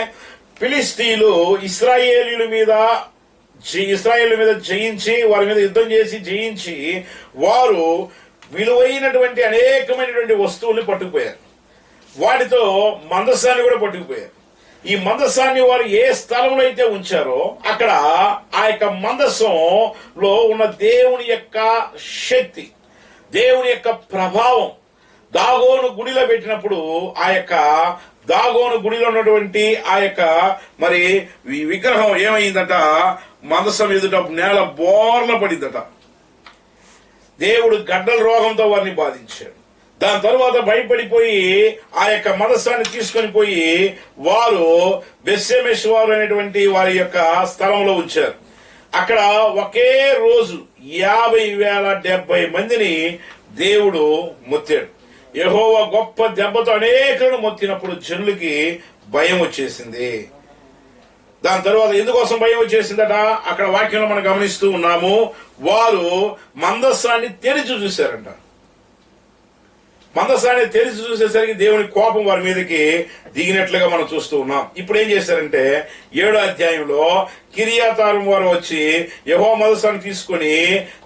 ఫిలిష్తీయులు ఇశ్రాయేలీల మీద జయించి వారి మీద యుద్ధం చేసి జయించి వారు విలువైనటువంటి అనేకమైనటువంటి వస్తువుల్ని పట్టుకుపోయారు. వాటితో మందసాన్ని కూడా పట్టుకుపోయారు. ఈ మందసాన్ని వారు ఏ స్థలంలో అయితే ఉంచారో అక్కడ ఆ యొక్క మందసంలో ఉన్న దేవుని యొక్క శక్తి, దేవుని యొక్క ప్రభావం దాగోను గుడిలో పెట్టినప్పుడు ఆ యొక్క దాగోను గుడిలో ఉన్నటువంటి ఆ యొక్క మరి విగ్రహం ఏమైందట, మందసం ఎదుట నేల బోర్ల పడిందట. దేవుడు గడ్డల రోగంతో వారిని బాధించాడు. దాని తరువాత భయపడిపోయి ఆ యొక్క మందసాన్ని తీసుకొని పోయి వారు బెత్షెమెషు వారు అనేటువంటి వారి యొక్క స్థలంలో ఉంచారు. అక్కడ ఒకే రోజు 50,070 మందిని దేవుడు మొత్తాడు. యెహోవా గొప్ప దెబ్బతో అనేకులను మొత్తినప్పుడు జనులకి భయం వచ్చేసింది. దాని తర్వాత ఎందుకోసం భయం వచ్చేసిందట, అక్కడ వాక్యంలో మనం గమనిస్తూ ఉన్నాము. వారు మందసాన్ని తెరిచి చూశారంట. మందసాన్ని తెరిచి చూసేసరికి దేవుని కోపం వారి మీదకి దిగినట్లుగా మనం చూస్తూ ఉన్నాం. ఇప్పుడు ఏం చేశారంటే 7వ అధ్యాయంలో కిర్యతారీము వారు వచ్చి యెహోవా మందసాన్ని తీసుకుని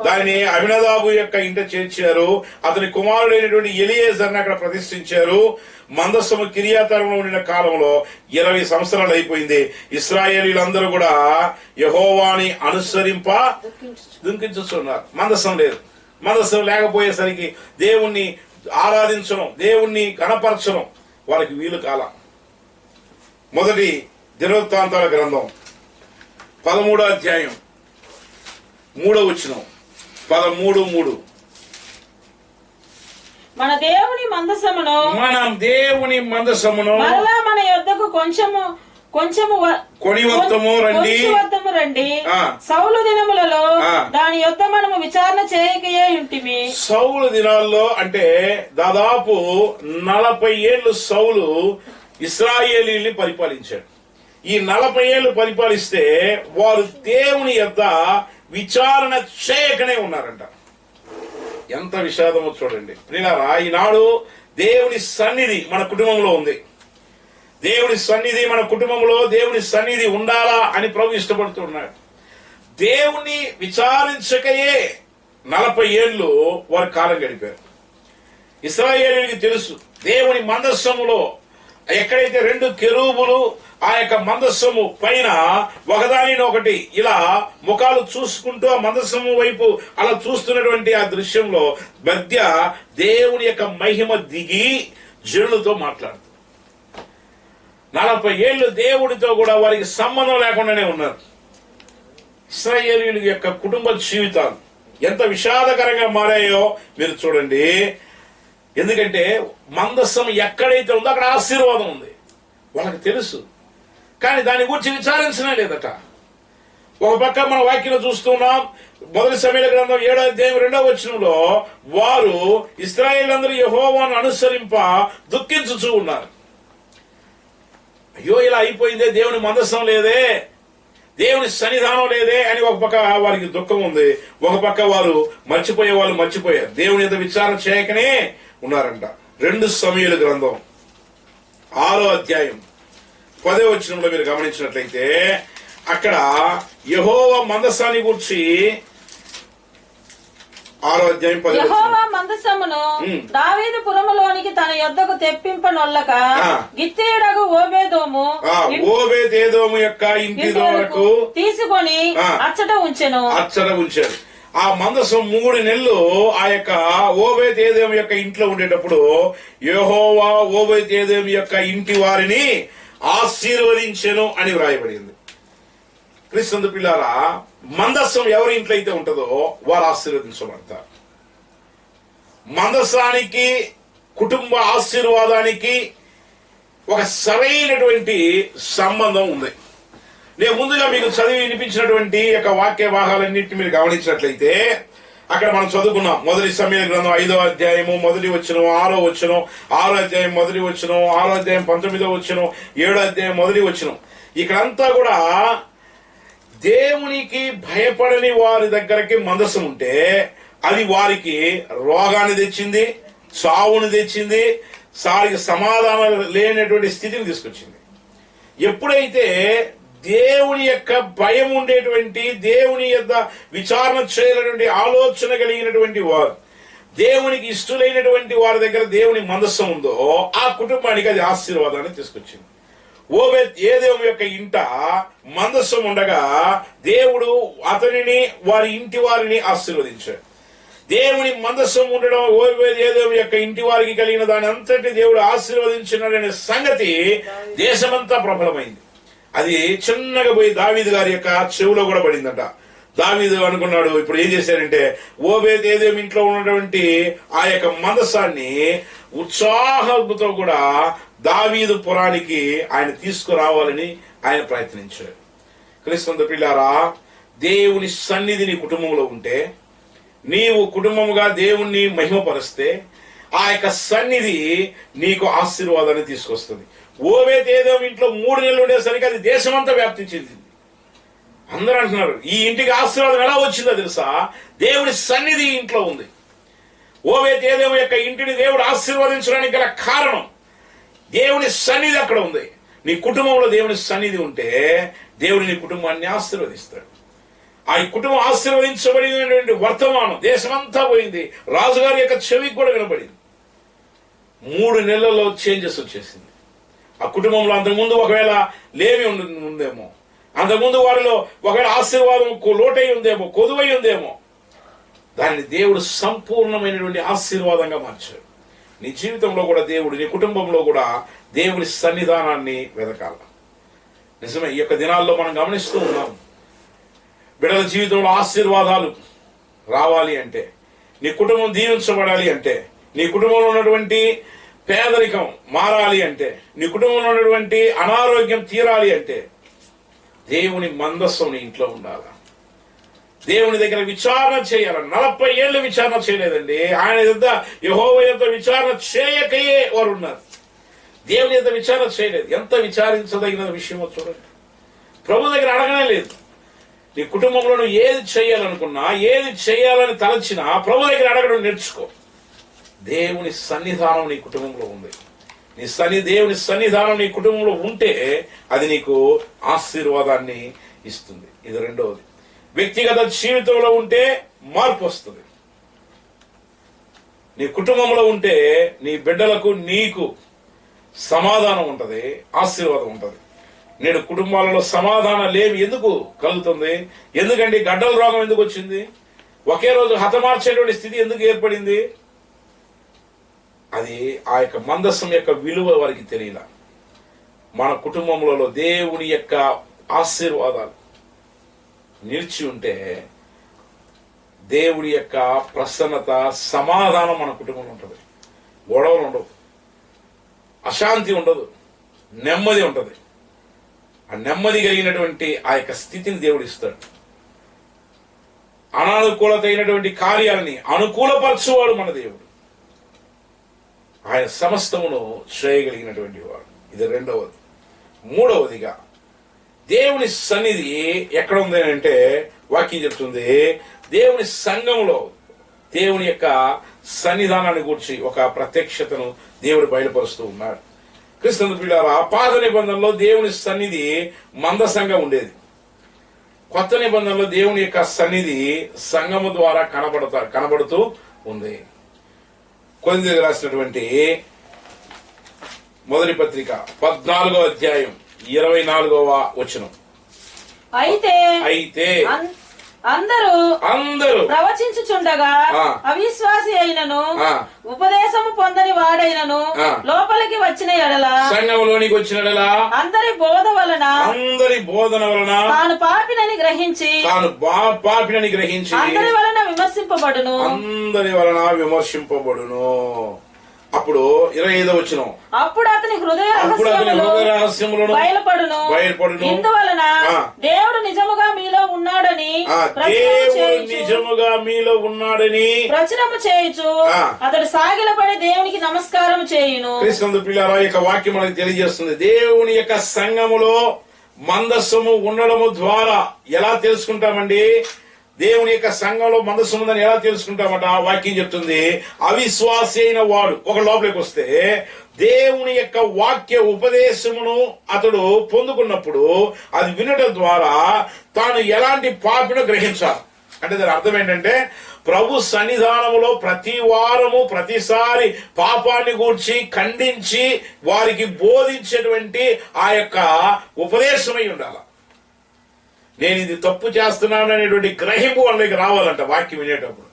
దానిని అబీనాదాబు యొక్క ఇంట చేర్చారు. అతని కుమారుడైనటువంటి ఎలియేజర్ని అక్కడ ప్రతిష్ఠించారు. మందసము కిర్యతారీములో ఉండిన కాలంలో 20 సంవత్సరాలు అయిపోయింది. ఇశ్రాయేలీలందరూ కూడా యెహోవాని అనుసరింప దుఃఖించుతున్నారు. మందసం లేదు. మందసం లేకపోయేసరికి దేవుణ్ణి ఆరాధించడం, దేవుణ్ణి గణపరచడం వారికి వీలు కాల. మొదటి దినవృత్తాంతాల గ్రంథం 13వ అధ్యాయం 3వ వచనం 13:3. మన దేవుని మందసమును మరలా మన యొద్దకు కొంచెము కొనివద్దము రండి. సౌలు దినములలో దాని యొద్ద మనము విచారణ చేయకయే ఉంటిమి. సౌలు దినాల్లో అంటే దాదాపు 40 ఏళ్లు సౌలు ఇశ్రాయేలీల్ని పరిపాలించాడు. ఈ 40 ఏళ్లు పరిపాలిస్తే వారు దేవుని యొద్ద విచారణ చేయకనే ఉన్నారంట. ఎంత విషాదమో చూడండి ప్రియులారా. ఈనాడు దేవుని సన్నిధి మన కుటుంబంలో ఉంది. దేవుని సన్నిధి మన కుటుంబంలో దేవుని సన్నిధి ఉండాలా అని ప్రభు ఇష్టపడుతున్నాడు. దేవుని విచారించకయే 40 ఏళ్లు వారు కాలం గడిపారు. ఇశ్రాయేలీయులకు తెలుసు దేవుని మందస్సములో ఎక్కడైతే 2 కెరూబులు ఆ యొక్క మందస్సము పైన ఒకదానినొకటి ఇలా ముఖాలు చూసుకుంటూ ఆ మందస్సము వైపు అలా చూస్తున్నటువంటి ఆ దృశ్యంలో మధ్య దేవుని యొక్క మహిమ దిగి జనులతో మాట్లాడుతుంది. 40 ఏళ్లు దేవుడితో కూడా వారికి సంబంధం లేకుండానే ఉన్నారు. ఇశ్రాయేలీయుల యొక్క కుటుంబ జీవితాలు ఎంత విషాదకరంగా మారాయో మీరు చూడండి. ఎందుకంటే మందస్సం ఎక్కడైతే ఉందో అక్కడ ఆశీర్వాదం ఉంది వాళ్ళకి తెలుసు, కానీ దాని గురించి విచారించనే లేదట. ఒక పక్క మన వాక్యంలో చూస్తున్నాం. మొదటి సమూయేలు గ్రంథం 7వ అధ్యాయం 2వ వచనంలో వారు ఇశ్రాయేలీయులందరూ యెహోవాను అనుసరింప దుఃఖించుచూ ఉన్నారు. అయ్యో ఇలా అయిపోయిందే, దేవుని మందస్సం లేదే, దేవుని సన్నిధానం లేదే అని ఒక పక్క వారికి దుఃఖం ఉంది. ఒక పక్క వారు మర్చిపోయే వాళ్ళు మర్చిపోయారు. దేవుని యొక్క విచారణ చేయకనే ఉన్నారంట. 2 సమూయేలు గ్రంథం 6వ అధ్యాయం 10వ వచనంలో మీరు గమనించినట్లయితే అక్కడ యెహోవా మందసాన్ని గూర్చి 6వ అధ్యాయం 10వ వచనం. యెహోవా మందసమును దావీదు పురములోనికి తన యొద్దకు తెప్పింపనొల్లక గిత్తీయుడగు ఓబేదోము ఓబేదెదోము యొక్క ఇంటి వరకు తీసుకొని అచ్చట ఉంచెను. ఆ మందసం 3 నెలలు ఆ యొక్క ఓబేదెదోము యొక్క ఇంట్లో ఉండేటప్పుడు యెహోవా ఓబేదెదోము యొక్క ఇంటి వారిని ఆశీర్వదించెను అని వ్రాయబడింది. క్రీస్తు పిల్లారా, మందస్సం ఎవరి ఇంట్లో అయితే ఉంటుందో వారు ఆశీర్వదించబడతారు. మందస్సానికి కుటుంబ ఆశీర్వాదానికి ఒక సరైనటువంటి సంబంధం ఉంది. నేను ముందుగా మీకు చదివి వినిపించినటువంటి యొక్క వాక్య భాగాలన్నింటినీ మీరు గమనించినట్లయితే అక్కడ మనం చదువుకున్నాం. మొదటి సమూయేలు గ్రంథం 5వ అధ్యాయము మొదటి వచనం, 6వ వచనం, 6వ అధ్యాయం మొదటి వచనం, 6వ అధ్యాయం 19వ వచనం, 7వ అధ్యాయం మొదటి వచనం. ఇక్కడంతా కూడా దేవునికి భయపడని వారి దగ్గరకి మందసం ఉంటే అది వారికి రోగాన్ని తెచ్చింది, చావుని తెచ్చింది, సారికి సమాధానం లేనటువంటి స్థితిని తీసుకొచ్చింది. ఎప్పుడైతే దేవుని యొక్క భయం ఉండేటువంటి, దేవుని యొక్క విచారణ చేయనటువంటి ఆలోచన కలిగినటువంటి వారు, దేవునికి ఇష్టలైనటువంటి వారి దగ్గర దేవుని మందస్సం ఉందో ఆ కుటుంబానికి అది ఆశీర్వాదాన్ని తీసుకొచ్చింది. ఓబేదెదోము యొక్క ఇంట మందస్సం ఉండగా దేవుడు అతనిని వారి ఇంటి వారిని ఆశీర్వదించాడు. దేవుని మందస్సం ఉండడం ఓబేదెదోము యొక్క ఇంటి వారికి కలిగిన దాని అంతటి దేవుడు ఆశీర్వదించినాడనే సంగతి దేశమంతా ప్రబలమైంది. అది చిన్నగా పోయి దావీదు గారి యొక్క చెవులో కూడా పడిందట. దావీదు అనుకున్నాడు, ఇప్పుడు ఏం చేశారంటే ఓబేదెదోము ఇంట్లో ఉన్నటువంటి ఆ యొక్క మందసాన్ని ఉత్సాహంతో కూడా దావీదు పురానికి ఆయన తీసుకురావాలని ఆయన ప్రయత్నించాడు. క్రీస్తు పిల్లారా, దేవుని సన్నిధి నీ కుటుంబంలో ఉంటే, నీవు కుటుంబముగా దేవుణ్ణి మహిమపరిస్తే ఆ యొక్క సన్నిధి నీకు ఆశీర్వాదాన్ని తీసుకొస్తుంది. ఓబేదెదోము ఇంట్లో 3 నెలలు ఉండేసరికి అది దేశమంతా వ్యాప్తి చెందింది. అందరూ అంటున్నారు, ఈ ఇంటికి ఆశీర్వాదం ఎలా వచ్చిందో తెలుసా? దేవుని సన్నిధి ఇంట్లో ఉంది. ఓబేదెదోము యొక్క ఇంటిని దేవుడు ఆశీర్వదించడానికి గల కారణం దేవుని సన్నిధి అక్కడ ఉంది. నీ కుటుంబంలో దేవుని సన్నిధి ఉంటే దేవుడు నీ కుటుంబాన్ని ఆశీర్వదిస్తాడు. ఆ కుటుంబం ఆశీర్వదించబడినటువంటి వర్తమానం దేశమంతా పోయింది. రాజుగారి యొక్క చెవికి కూడా వినబడింది. 3 నెలల్లో చేంజెస్ వచ్చేసింది. ఆ కుటుంబంలో అంతకుముందు ఒకవేళ లేమి ఉందేమో, అంతకుముందు వారిలో ఒకవేళ ఆశీర్వాదం లోటై ఉందేమో, కొదువై ఉందేమో, దాన్ని దేవుడు సంపూర్ణమైనటువంటి ఆశీర్వాదంగా మార్చాడు. నీ జీవితంలో కూడా దేవుడు, నీ కుటుంబంలో కూడా దేవుని సన్నిధానాన్ని వెతకాల. నిజమే, ఈ యొక్క దినాల్లో మనం గమనిస్తూ ఉన్నాం. బిడ్డల జీవితంలో ఆశీర్వాదాలు రావాలి అంటే, నీ కుటుంబం దీవించబడాలి అంటే, నీ కుటుంబంలో ఉన్నటువంటి పేదరికం మారాలి అంటే, నీ కుటుంబంలో ఉన్నటువంటి అనారోగ్యం తీరాలి అంటే దేవుని మందస్సం నీ ఇంట్లో ఉండాలి. దేవుని దగ్గర విచారణ చేయాలి. 40 ఏళ్ళు విచారణ చేయలేదండి. ఆయన యొద్ద యెహోవా యొద్ద విచారణ చేయకయే వారు ఉన్నారు. దేవుని యొద్ద విచారణ చేయలేదు. ఎంత విచారించదగిన విషయమో చూడండి. ప్రభు దగ్గర అడగనే లేదు. నీ కుటుంబంలో నువ్వు ఏది చేయాలనుకున్నా, ఏది చేయాలని తలచినా ప్రభు దగ్గర అడగడం నేర్చుకో. దేవుని సన్నిధానం నీ కుటుంబంలో ఉంది. దేవుని సన్నిధానం నీ కుటుంబంలో ఉంటే అది నీకు ఆశీర్వాదాన్ని ఇస్తుంది. ఇది రెండవది. వ్యక్తిగత జీవితంలో ఉంటే మార్పు వస్తుంది. నీ కుటుంబంలో ఉంటే నీ బిడ్డలకు నీకు సమాధానం ఉంటది, ఆశీర్వాదం ఉంటది. నేడు కుటుంబాలలో సమాధానం లేమి ఎందుకు కలుగుతుంది? ఎందుకంటే గడ్డల రోగం ఎందుకు వచ్చింది? ఒకే రోజు హతమార్చేటువంటి స్థితి ఎందుకు ఏర్పడింది? అది ఆ యొక్క మందస్సం యొక్క విలువ వారికి తెలియల. మన కుటుంబంలో దేవుని యొక్క ఆశీర్వాదాలు నిలిచి ఉంటే దేవుడి యొక్క ప్రసన్నత, సమాధానం మన కుటుంబంలో ఉంటుంది. గొడవలు ఉండవు, అశాంతి ఉండదు, నెమ్మది ఉంటుంది. ఆ నెమ్మది కలిగినటువంటి ఆ యొక్క స్థితిని దేవుడు ఇస్తాడు. అనానుకూలత అయినటువంటి కార్యాలని అనుకూలపరచువాడు మన దేవుడు. ఆయన సమస్తమును చేయగలిగినటువంటి వాడు. ఇది రెండవది. మూడవదిగా దేవుని సన్నిధి ఎక్కడ ఉంది అంటే వాక్యం చెప్తుంది, దేవుని సంఘంలో దేవుని యొక్క సన్నిధానాన్ని గురించి ఒక ప్రత్యక్షతను దేవుడు బయలుపరుస్తూ ఉన్నాడు. క్రీస్తు పిల్లారా, పాత నిబంధనలో దేవుని సన్నిధి మందసంగా ఉండేది. కొత్త నిబంధనలో దేవుని యొక్క సన్నిధి సంఘము ద్వారా కనబడుతూ ఉంది. కొరింథీయులకు రాసినటువంటి మొదటి పత్రిక 14వ అధ్యాయం 24వ వచనం. అయితే అందరూ ప్రవచించుచుండగా అవిశ్వాసి అయినను ఉపదేశము పొందని వాడైనను లోపలికి వచ్చిన ఎడల, సంఘంలోనికి వచ్చిన ఎడల అందరి బోధన వలన తాను పాపినని గ్రహించి అందరి వలన విమర్శింపబడును. అప్పుడు 25వ వచనం. అప్పుడు అతని హృదయ రహస్యములను బయలుపడును. ఇందువలన దేవుడు నిజముగా మీలో ఉన్నాడని ప్రచురము చేయుచు అతడు సాగిలపడి దేవునికి నమస్కారం చేయును. క్రీస్తు పిల్లారా, యొక్క వాక్యం మనకు తెలియజేస్తుంది. దేవుని యొక్క సంఘములో మందస్సము ఉండడము ద్వారా ఎలా తెలుసుకుంటామండి? దేవుని యొక్క సంఘంలో మందస్సు ఉందని ఎలా తెలుసుకుంటామట? వాక్యం చెప్తుంది, అవిశ్వాసి అయిన వాడు ఒక లోపలికి వస్తే దేవుని యొక్క వాక్య ఉపదేశమును అతడు పొందుకున్నప్పుడు అది వినడం ద్వారా తాను ఎలాంటి పాపినో గ్రహించాలి. అంటే దాని అర్థం ఏంటంటే, ప్రభు సన్నిధానములో ప్రతి వారము ప్రతిసారి పాపాన్ని గూర్చి ఖండించి వారికి బోధించేటువంటి ఆ యొక్క ఉపదేశమై ఉండాలి. నేను ఇది తప్పు చేస్తున్నాను అనేటువంటి గ్రహింపు వాళ్ళకి రావాలంట వాక్యం వినేటప్పుడు.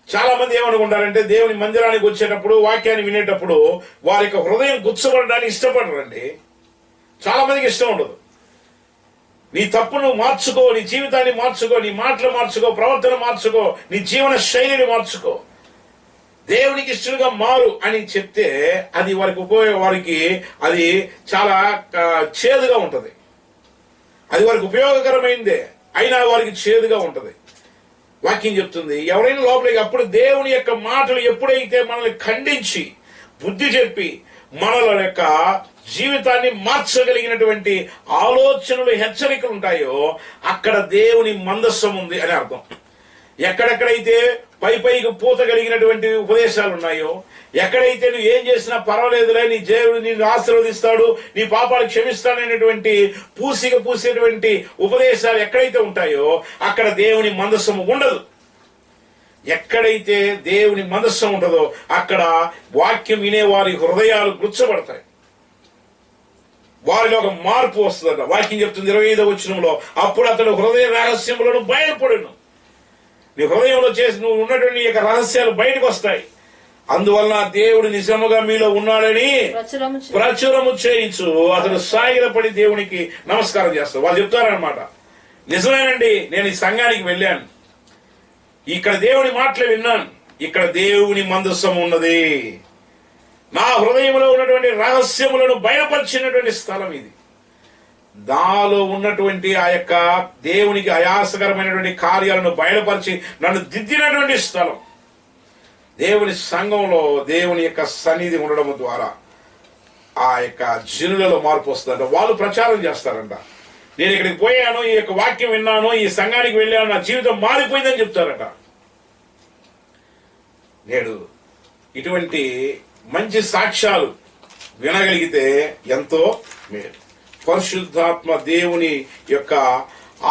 చాలా మంది ఏమనుకుంటారంటే, దేవుని మందిరానికి వచ్చేటప్పుడు వాక్యాన్ని వినేటప్పుడు వారి యొక్క హృదయం గుచ్చబడడానికి ఇష్టపడరండి. చాలా మందికి ఇష్టం ఉండదు. నీ తప్పును మార్చుకో, నీ జీవితాన్ని మార్చుకో, నీ మాటలు మార్చుకో, ప్రవర్తన మార్చుకో, నీ జీవన శైలిని మార్చుకో, దేవునికి ఇష్టలుగా మారు అని చెప్తే అది వారికి అది చాలా చేదుగా ఉంటది. అది వారికి ఉపయోగకరమైందే, అయినా వారికి చేదుగా ఉంటది. వాక్యం చెప్తుంది, ఎవరైనా లోపలికి అప్పుడు దేవుని యొక్క మాటలు ఎప్పుడైతే మనల్ని ఖండించి బుద్ధి చెప్పి మనల యొక్క జీవితాన్ని మార్చగలిగినటువంటి ఆలోచనలు, హెచ్చరికలు ఉంటాయో అక్కడ దేవుని మందస్సం ఉంది అని అర్థం. ఎక్కడెక్కడైతే పైకి పూత కలిగినటువంటి ఉపదేశాలు ఉన్నాయో, ఎక్కడైతే నువ్వు ఏం చేసినా పర్వాలేదులే, నీ దేవుడు నిన్ను ఆశీర్వదిస్తాడు, నీ పాపాలు క్షమిస్తాననేటువంటి పూసేటువంటి ఉపదేశాలు ఎక్కడైతే ఉంటాయో అక్కడ దేవుని మందస్సము ఉండదు. ఎక్కడైతే దేవుని మందస్సం ఉంటుందో అక్కడ వాక్యం వినే వారి హృదయాలు గుచ్చబడతాయి, వారిలో ఒక మార్పు వస్తుందట. వాక్యం చెప్తుంది 25వ వచనంలో, అప్పుడు అతడు హృదయ రహస్యములను బయలుపడును. నీ హృదయంలో చేసి నువ్వు ఉన్నటువంటి యొక్క రహస్యాలు బయటకు వస్తాయి. అందువలన దేవుడు నిజముగా మీలో ఉన్నాడని ప్రచురము చేయించు అతడు సాగిలపడి దేవునికి నమస్కారం చేస్తాడు. వాళ్ళు చెప్తారనమాట, నిజమేనండి, నేను ఈ సంఘానికి వెళ్ళాను, ఇక్కడ దేవుని మాటలు విన్నాను, ఇక్కడ దేవుని మందస్సం ఉన్నది, నా హృదయంలో ఉన్నటువంటి రహస్యములను బయలుపరిచినటువంటి స్థలం ఇది. నాలో ఉన్నటువంటి ఆ యొక్క దేవునికి అయాసకరమైనటువంటి కార్యాలను బయలుపరిచి నన్ను దిద్దినటువంటి స్థలం. దేవుని సంఘంలో దేవుని యొక్క సన్నిధి ఉండడం ద్వారా ఆ యొక్క జనులలో మార్పు వస్తుందంట. వాళ్ళు ప్రచారం చేస్తారంట, నేను ఇక్కడికి పోయాను, ఈ యొక్క వాక్యం విన్నాను, ఈ సంఘానికి వెళ్ళాను, నా జీవితం మారిపోయిందని చెప్తారట. నేడు ఇటువంటి మంచి సాక్ష్యాలు వినగలిగితే ఎంతో మేలు. పరిశుద్ధాత్మ దేవుని యొక్క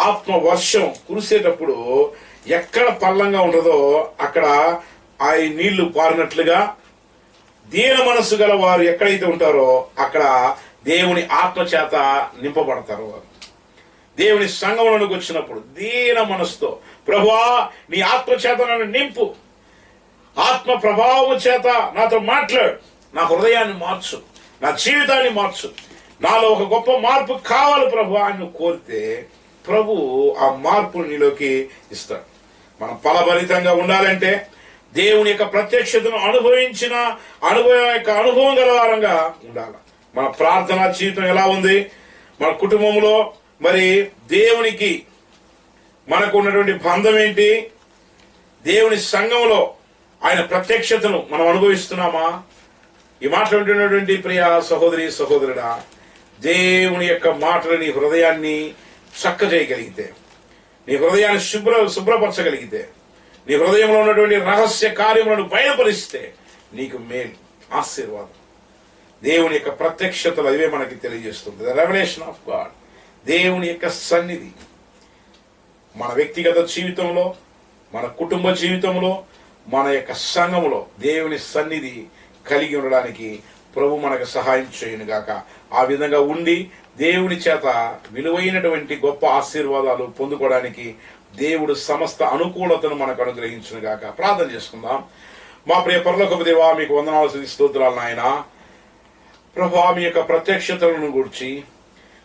ఆత్మ వర్షం కురిసేటప్పుడు ఎక్కడ పల్లంగా ఉండదో అక్కడ ఆ నీళ్లు పారినట్లుగా దీన మనస్సు గల వారు ఎక్కడైతే ఉంటారో అక్కడ దేవుని ఆత్మ చేత నింపబడతారు. వారు దేవుని సంఘంలోకి వచ్చినప్పుడు దీన మనస్సుతో, ప్రభువా నీ ఆత్మ చేత నన్ను నింపు, ఆత్మ ప్రభావం చేత నాతో మాట్లాడు, నా హృదయాన్ని మార్చు, నా జీవితాన్ని మార్చు, నాలో ఒక గొప్ప మార్పు కావాలి ప్రభు అని కోరితే ప్రభు ఆ మార్పును నీలోకి ఇస్తాడు. మనం ఫలభరితంగా ఉండాలంటే దేవుని యొక్క ప్రత్యక్షతను అనుభవించిన అనుభవం గలవారంగా ఉండాలి. మన ప్రార్థనా జీవితం ఎలా ఉంది, మన కుటుంబంలో మరి దేవునికి మనకు ఉన్నటువంటి బంధం ఏంటి, దేవుని సంఘంలో ఆయన ప్రత్యక్షతను మనం అనుభవిస్తున్నామా? ఈ మాటలు వింటున్నటువంటి ప్రియ సహోదరి సహోదరుడా, దేవుని యొక్క మాటలు నీ హృదయాన్ని చక్క చేయగలిగితే, నీ హృదయాన్ని శుభ్రపరచగలిగితే, నీ హృదయంలో ఉన్నటువంటి రహస్య కార్యములను బయలుపరిస్తే నీకు మేలు, ఆశీర్వాదం. దేవుని యొక్క ప్రత్యక్షతలు అవే మనకి తెలియజేస్తుంది. ద రెవల్యూషన్ ఆఫ్ గాడ్, దేవుని యొక్క సన్నిధి, మన వ్యక్తిగత జీవితంలో, మన కుటుంబ జీవితంలో, మన యొక్క సంఘములో దేవుని సన్నిధి కలిగి ఉండడానికి ప్రభు మనకు సహాయం చేయునుగాక. ఆ విధంగా ఉండి దేవుని చేత విలువైనటువంటి గొప్ప ఆశీర్వాదాలు పొందుకోవడానికి దేవుడు సమస్త అనుకూలతను మనకు అనుగ్రహించునుగాక. ప్రార్థన చేసుకుందాం. మా ప్రియ పరలోకపు దేవా, మీకు వందనాలు స్తుతి స్తోత్రాలు నాయనా. ప్రభా, మీ యొక్క ప్రత్యక్షతలను గూర్చి,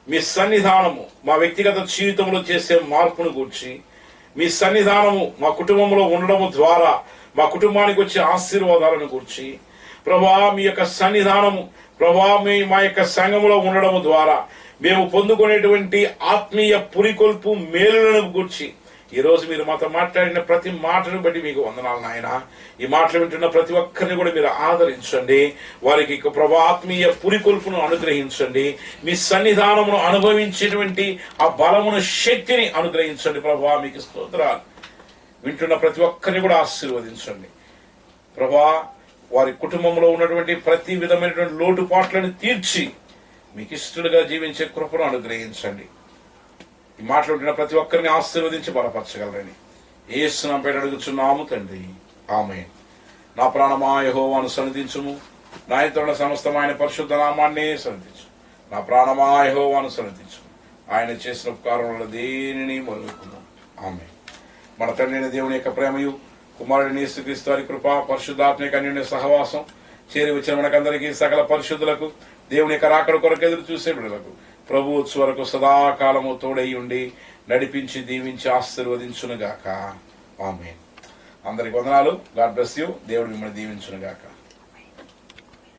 మీ సన్నిధానము మా వ్యక్తిగత జీవితంలో చేసే మార్పును గూర్చి, మీ సన్నిధానము మా కుటుంబంలో ఉండడము ద్వారా మా కుటుంబానికి వచ్చే ఆశీర్వాదాలను గూర్చి, ప్రభా మీ యొక్క సన్నిధానము ప్రభా మా యొక్క సంఘములో ఉండడము ద్వారా మేము పొందుకునేటువంటి ఆత్మీయ పురికొల్పు మేలులను గూర్చి ఈ రోజు మీరు మాతో మాట్లాడిన ప్రతి మాటను బట్టి మీకు వందనాలు నాయన. ఈ మాటలు వింటున్న ప్రతి ఒక్కరిని కూడా మీరు ఆదరించండి. వారికి ప్రభా ఆత్మీయ పురికొల్పును అనుగ్రహించండి. మీ సన్నిధానమును అనుభవించేటువంటి ఆ బలమును, శక్తిని అనుగ్రహించండి. ప్రభా మీకు స్తోత్రాలు. వింటున్న ప్రతి ఒక్కరిని కూడా ఆశీర్వదించండి. ప్రభా వారి కుటుంబంలో ఉన్నటువంటి ప్రతి విధమైనటువంటి లోటుపాట్లను తీర్చి మీకు ఇష్టలుగా జీవించే కృపను అనుగ్రహించండి. ఈ మాట్లాడుతున్న ప్రతి ఒక్కరిని ఆశీర్వదించి బలపరచగలరని యేసు నామమున అడుగుచున్నాము తండ్రి, ఆమేన్. నా ప్రాణమా యెహోవాను సన్నిధించుము, నా యంత్రణ సమస్తమైన పరిశుద్ధ నామాన్నే సన్నిధించు. నా ప్రాణమా యెహోవాను సన్నిధించుము, ఆయన చేసిన ఉపకారములను దేనిని మరువకుము. ఆమేన్. మన తండ్రి దేవుని యొక్క ప్రేమయు, కుమారుడిని యేసుక్రీస్తు వారి కృప, పరిశుద్ధాత్మ అన్యోన్య సహవాసం చేరి వచ్చిన మనకందరికీ, సకల పరిశుద్ధులకు, దేవుని యొక్క రాకడ కొరకు ఎదురు చూసే బిడ్డలకు ప్రభు వరకు సదాకాలము తోడై ఉండి నడిపించి దీవించి ఆశీర్వదించునుగాక. ఆమేన్. అందరికి వందనాలు. God bless you. దేవుడు మిమ్మల్ని దీవించునుగాక.